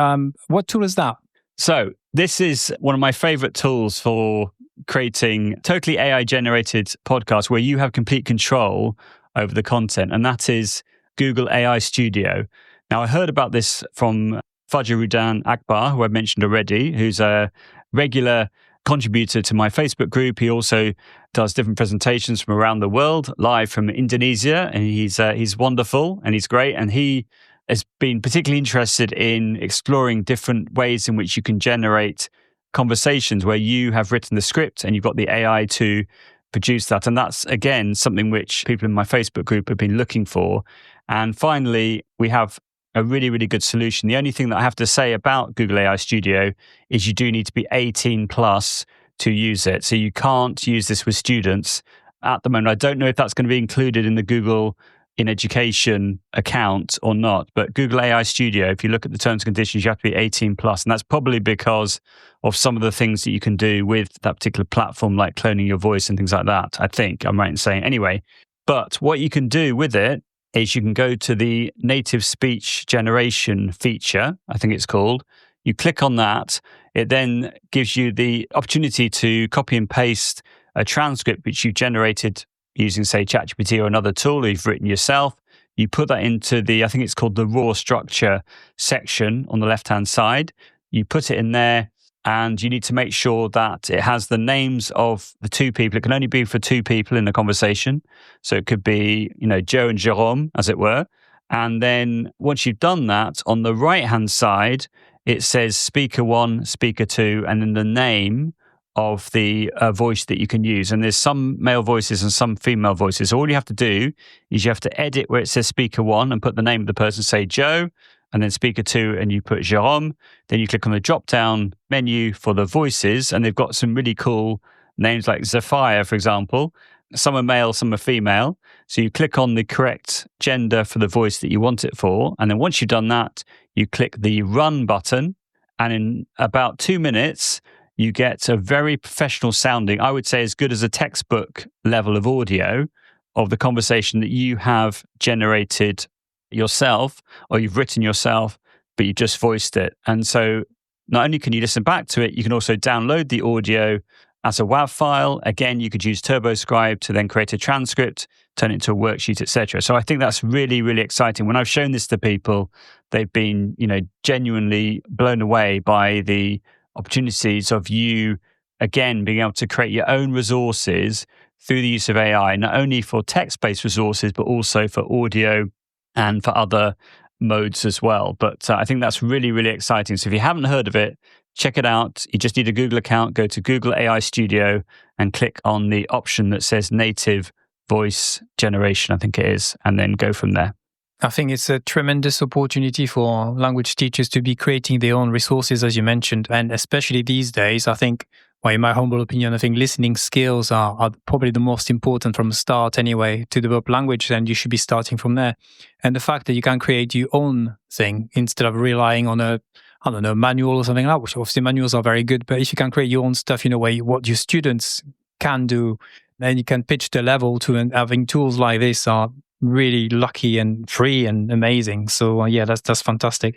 what tool is that? So this is one of my favorite tools for creating totally AI-generated podcasts where you have complete control over the content, and that is Google AI Studio. Now, I heard about this from Fajaruddin Akbar, who I mentioned already, who's a regular contributor to my Facebook group. He also does different presentations from around the world, live from Indonesia, and he's wonderful and he's great, and he has been particularly interested in exploring different ways in which you can generate conversations where you have written the script and you've got the AI to produce that. And that's, again, something which people in my Facebook group have been looking for. And finally, we have a really, really good solution. The only thing that I have to say about Google AI Studio is you do need to be 18 plus to use it. So you can't use this with students at the moment. I don't know if that's going to be included in the Google in Education account or not, but Google AI Studio, if you look at the terms and conditions, you have to be 18 plus. And that's probably because of some of the things that you can do with that particular platform, like cloning your voice and things like that. I think I'm right in saying anyway. But what you can do with it is you can go to the native speech generation feature, I think it's called. You click on that. It then gives you the opportunity to copy and paste a transcript which you've generated using, say, ChatGPT or another tool you've written yourself. You put that into I think it's called the raw structure section on the left-hand side. You put it in there, and you need to make sure that it has the names of the two people. It can only be for two people in a conversation. So it could be, Joe and Jerome, as it were. And then once you've done that, on the right-hand side, it says speaker one, speaker two, and then the name of the voice that you can use. And there's some male voices and some female voices. So all you have to do is you have to edit where it says speaker one and put the name of the person, say Joe, and then speaker two, and you put Jérôme. Then you click on the drop-down menu for the voices, and they've got some really cool names like Zephyr, for example. Some are male, some are female. So you click on the correct gender for the voice that you want it for. And then once you've done that, you click the run button. And in about 2 minutes, you get a very professional sounding, I would say as good as a textbook level of audio of the conversation that you have generated yourself or you've written yourself, but you just voiced it. And so not only can you listen back to it, you can also download the audio as a WAV file. Again, you could use TurboScribe to then create a transcript, turn it into a worksheet, etc. So I think that's really, really exciting. When I've shown this to people, they've been, genuinely blown away by the opportunities of you, again, being able to create your own resources through the use of AI, not only for text-based resources, but also for audio and for other modes as well. But I think that's really, really exciting. So if you haven't heard of it, check it out. You just need a Google account, go to Google AI Studio and click on the option that says native voice generation, I think it is, and then go from there. I think it's a tremendous opportunity for language teachers to be creating their own resources, as you mentioned. And especially these days, I think, well, in my humble opinion, I think listening skills are probably the most important from the start anyway to develop language, and you should be starting from there. And the fact that you can create your own thing instead of relying on a manual or something like that, which obviously manuals are very good, but if you can create your own stuff, what your students can do, then you can pitch the level to, and having tools like this are really lucky and free and amazing. So that's fantastic.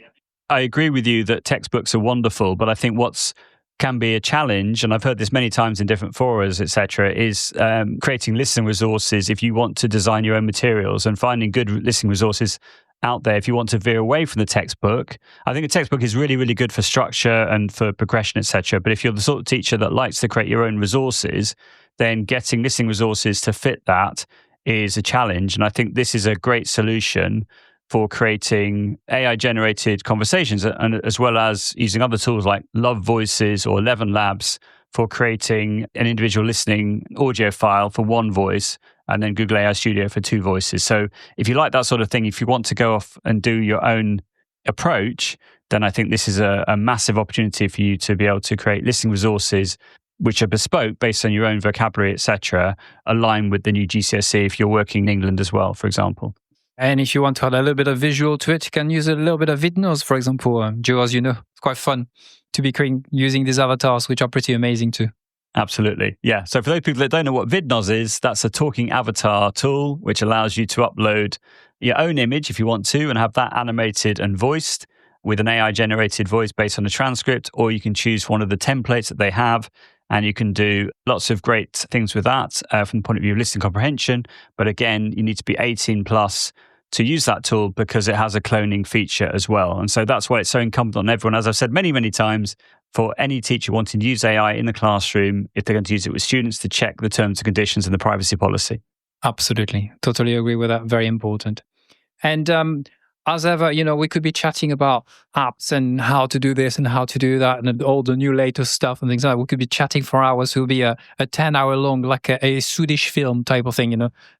I agree with you that textbooks are wonderful, but I think what's can be a challenge, and I've heard this many times in different forums, etc., is creating listening resources if you want to design your own materials and finding good listening resources out there if you want to veer away from the textbook. I think a textbook is really, really good for structure and for progression, etc. But if you're the sort of teacher that likes to create your own resources, then getting listening resources to fit that is a challenge. And I think this is a great solution for creating AI-generated conversations, and as well as using other tools like Love Voices or 11 Labs for creating an individual listening audio file for one voice, and then Google AI Studio for two voices. So if you like that sort of thing, if you want to go off and do your own approach, then I think this is a massive opportunity for you to be able to create listening resources which are bespoke based on your own vocabulary, etc., aligned with the new GCSE if you're working in England as well, for example. And if you want to add a little bit of visual to it, you can use a little bit of Vidnos, for example. Joe, as you know, it's quite fun to be using these avatars, which are pretty amazing too. Absolutely. Yeah. So for those people that don't know what Vidnos is, that's a talking avatar tool, which allows you to upload your own image if you want to and have that animated and voiced with an AI generated voice based on a transcript, or you can choose one of the templates that they have. And you can do lots of great things with that from the point of view of listening comprehension. But again, you need to be 18 plus to use that tool because it has a cloning feature as well. And so that's why it's so incumbent on everyone, as I've said many, many times, for any teacher wanting to use AI in the classroom, if they're going to use it with students, to check the terms and conditions and the privacy policy. Absolutely. Totally agree with that. Very important. And as ever, we could be chatting about apps and how to do this and how to do that and all the new latest stuff and things like that. We could be chatting for hours. It will be a 10-hour long, like a Swedish film type of thing,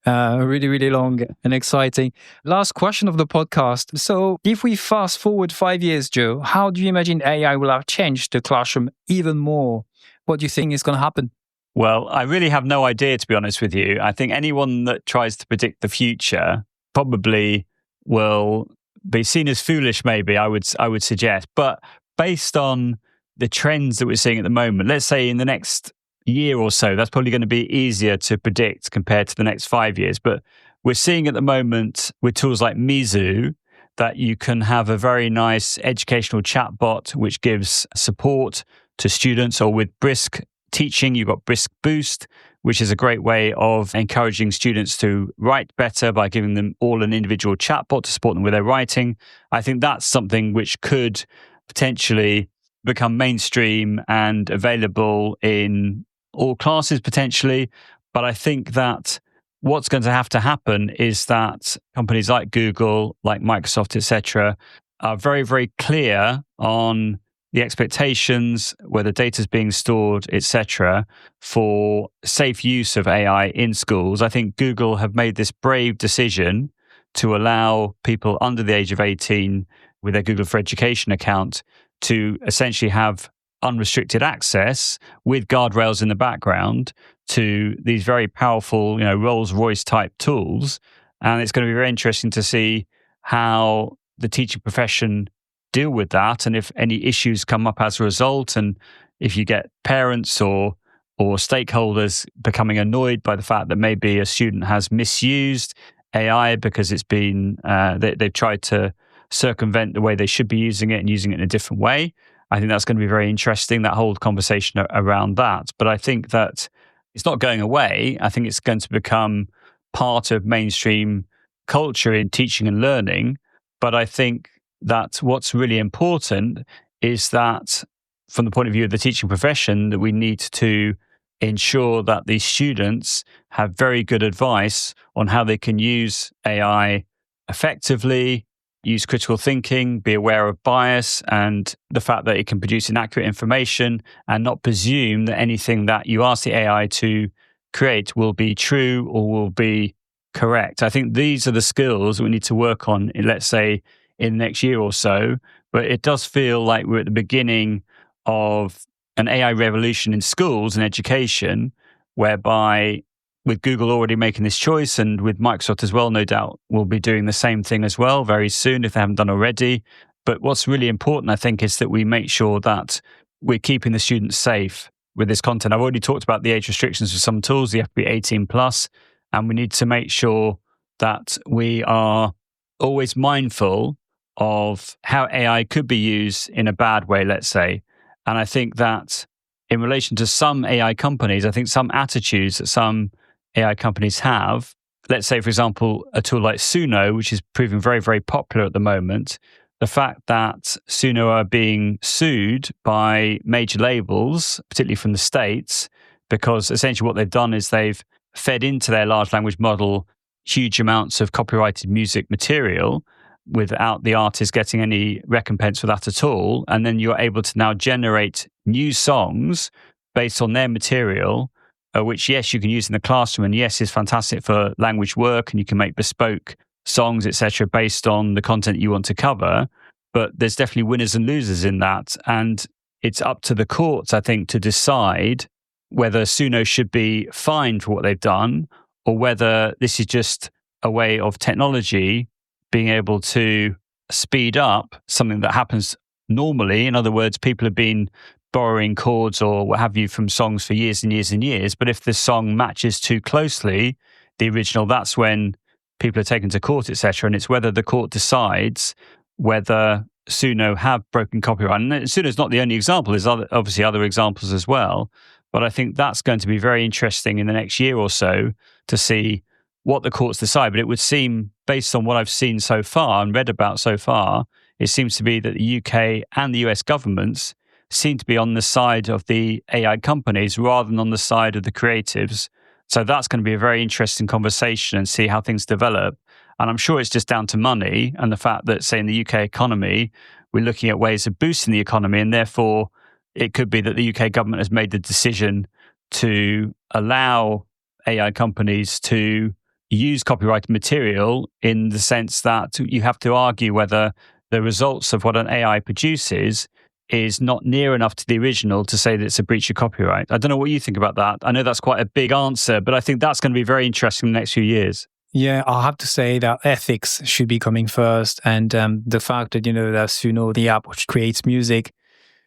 really, really long and exciting. Last question of the podcast. So if we fast forward 5 years, Joe, how do you imagine AI will have changed the classroom even more? What do you think is going to happen? Well, I really have no idea, to be honest with you. I think anyone that tries to predict the future probably will be seen as foolish, maybe, I would suggest. But based on the trends that we're seeing at the moment, let's say in the next year or so, that's probably going to be easier to predict compared to the next 5 years. But we're seeing at the moment with tools like Mizu that you can have a very nice educational chatbot which gives support to students, or with Brisk Teaching, you've got Brisk Boost, which is a great way of encouraging students to write better by giving them all an individual chatbot to support them with their writing. I think that's something which could potentially become mainstream and available in all classes potentially. But I think that what's going to have to happen is that companies like Google, like Microsoft, etc., are very, very clear on the expectations, where the data is being stored, etc., for safe use of AI in schools. I think Google have made this brave decision to allow people under the age of 18 with their Google for Education account to essentially have unrestricted access with guardrails in the background to these very powerful, Rolls-Royce type tools. And it's going to be very interesting to see how the teaching profession deal with that, and if any issues come up as a result, and if you get parents or stakeholders becoming annoyed by the fact that maybe a student has misused AI because it's been they've tried to circumvent the way they should be using it and using it in a different way. I think that's going to be very interesting, that whole conversation around that. But I think that it's not going away. I think it's going to become part of mainstream culture in teaching and learning. But I think that what's really important is that, from the point of view of the teaching profession, that we need to ensure that these students have very good advice on how they can use AI effectively, use critical thinking, be aware of bias and the fact that it can produce inaccurate information, and not presume that anything that you ask the AI to create will be true or will be correct. I think these are the skills we need to work on, let's say, in the next year or so. But it does feel like we're at the beginning of an AI revolution in schools and education, whereby, with Google already making this choice, and with Microsoft as well, no doubt will be doing the same thing as well very soon if they haven't done already. But what's really important, I think, is that we make sure that we're keeping the students safe with this content. I've already talked about the age restrictions for some tools. You have to be 18 plus, and we need to make sure that we are always mindful of how AI could be used in a bad way, let's say. And I think that in relation to some AI companies, I think some attitudes that some AI companies have, let's say, for example, a tool like Suno, which is proving very, very popular at the moment, the fact that Suno are being sued by major labels, particularly from the States, because essentially what they've done is they've fed into their large language model huge amounts of copyrighted music material without the artist getting any recompense for that at all. And then you're able to now generate new songs based on their material, which, yes, you can use in the classroom, and yes, is fantastic for language work, and you can make bespoke songs, etc., based on the content you want to cover. But there's definitely winners and losers in that. And it's up to the courts, I think, to decide whether Suno should be fined for what they've done, or whether this is just a way of technology being able to speed up something that happens normally. In other words, people have been borrowing chords or what have you from songs for years and years and years. But if the song matches too closely the original, that's when people are taken to court, etc. And it's whether the court decides whether Suno have broken copyright. And Suno's not the only example. There's obviously other examples as well. But I think that's going to be very interesting in the next year or so to see what the courts decide. But it would seem, based on what I've seen so far and read about so far, it seems to be that the UK and the US governments seem to be on the side of the AI companies rather than on the side of the creatives. So that's going to be a very interesting conversation and see how things develop. And I'm sure it's just down to money and the fact that, say, in the UK economy, we're looking at ways of boosting the economy, and therefore it could be that the UK government has made the decision to allow AI companies to use copyrighted material, in the sense that you have to argue whether the results of what an AI produces is not near enough to the original to say that it's a breach of copyright. I don't know what you think about that. I know that's quite a big answer, but I think that's going to be very interesting in the next few years. Yeah, I'll have to say that ethics should be coming first. And the fact that, that Suno, the app which creates music,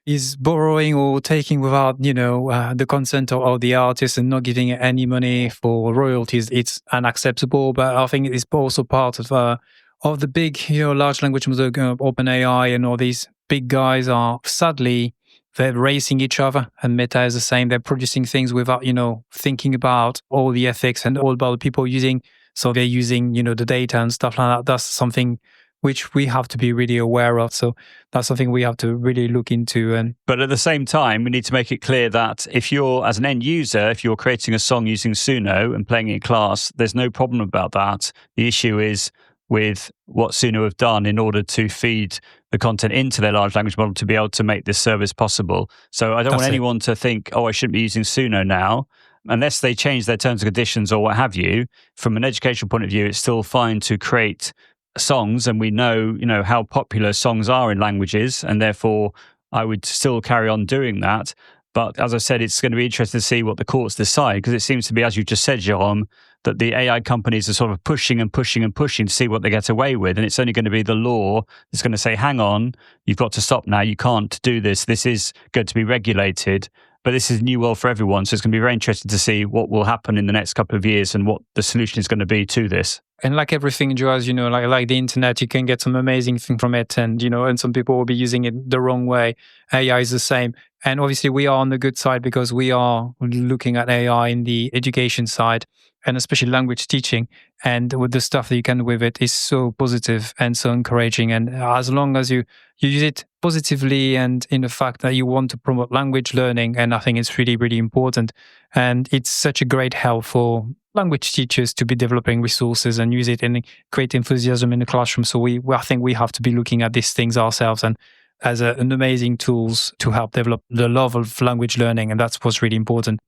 is borrowing or taking without, the consent of the artist and not giving any money for royalties, it's unacceptable. But I think it's also part of the big, large language model, OpenAI, and all these big guys are, sadly, they're racing each other, and Meta is the same. They're producing things without, thinking about all the ethics and all about the people using. So they're using, the data and stuff like that. That's something which we have to be really aware of. So that's something we have to really look into. But at the same time, we need to make it clear that if you're, as an end user, if you're creating a song using Suno and playing it in class, there's no problem about that. The issue is with what Suno have done in order to feed the content into their large language model to be able to make this service possible. So I don't want anyone to think, oh, I shouldn't be using Suno now. Unless they change their terms and conditions or what have you, from an educational point of view, it's still fine to create songs. And we know, how popular songs are in languages. And therefore, I would still carry on doing that. But as I said, it's going to be interesting to see what the courts decide, because it seems to be, as you just said, Jérôme, that the AI companies are sort of pushing and pushing and pushing to see what they get away with. And it's only going to be the law that's going to say, hang on, you've got to stop now. You can't do this. This is going to be regulated. But this is a new world for everyone. So it's going to be very interesting to see what will happen in the next couple of years and what the solution is going to be to this. And like everything, Joe, as you know, like the internet, you can get some amazing thing from it. And, and some people will be using it the wrong way. AI is the same. And obviously we are on the good side because we are looking at AI in the education side and especially language teaching. And with the stuff that you can do with it is so positive and so encouraging. And as long as you use it positively and in the fact that you want to promote language learning, and I think it's really, really important. And it's such a great help for language teachers to be developing resources and use it and create enthusiasm in the classroom. So I think we have to be looking at these things ourselves and as an amazing tools to help develop the love of language learning. And that's what's really important.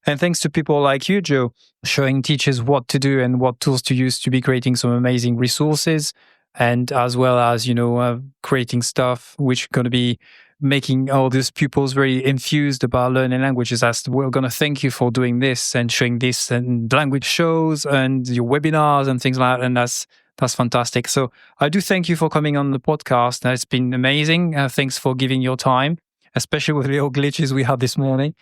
And thanks to people like you, Joe, showing teachers what to do and what tools to use to be creating some amazing resources, and as well as, creating stuff which are going to be making all these pupils very enthused about learning languages. As we're going to thank you for doing this and showing this and language shows and your webinars and things like that. And that's fantastic. So I do thank you for coming on the podcast. It's been amazing. Thanks for giving your time, especially with the little glitches we had this morning.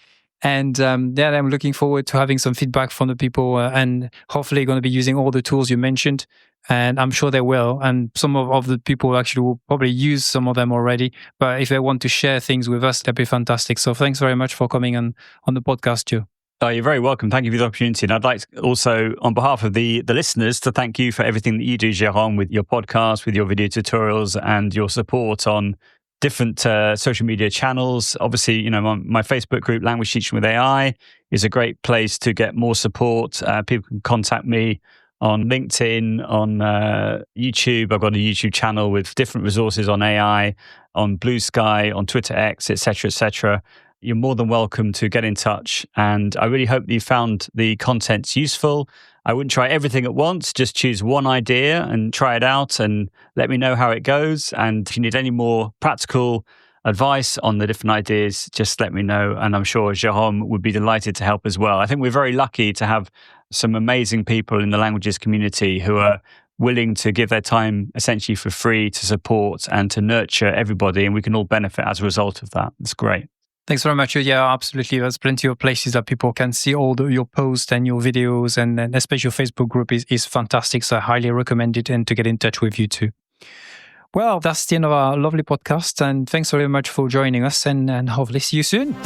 And I'm looking forward to having some feedback from the people and hopefully going to be using all the tools you mentioned. And I'm sure they will. And some of the people actually will probably use some of them already. But if they want to share things with us, that'd be fantastic. So thanks very much for coming on the podcast, Joe. Oh, you're very welcome. Thank you for the opportunity. And I'd like to also, on behalf of the listeners, to thank you for everything that you do, Jérôme, with your podcast, with your video tutorials and your support on different social media channels. Obviously, my Facebook group, Language Teaching with AI, is a great place to get more support. People can contact me on LinkedIn, on YouTube. I've got a YouTube channel with different resources on AI, on Blue Sky, on Twitter X, etc., etc. You're more than welcome to get in touch. And I really hope that you found the contents useful. I wouldn't try everything at once. Just choose one idea and try it out and let me know how it goes. And if you need any more practical advice on the different ideas, just let me know. And I'm sure Jérôme would be delighted to help as well. I think we're very lucky to have some amazing people in the languages community who are willing to give their time essentially for free to support and to nurture everybody. And we can all benefit as a result of that. It's great. Thanks very much. Yeah, absolutely. There's plenty of places that people can see all your posts and your videos, and especially your Facebook group is fantastic. So I highly recommend it and to get in touch with you too. Well, that's the end of our lovely podcast. And thanks very much for joining us and hopefully see you soon.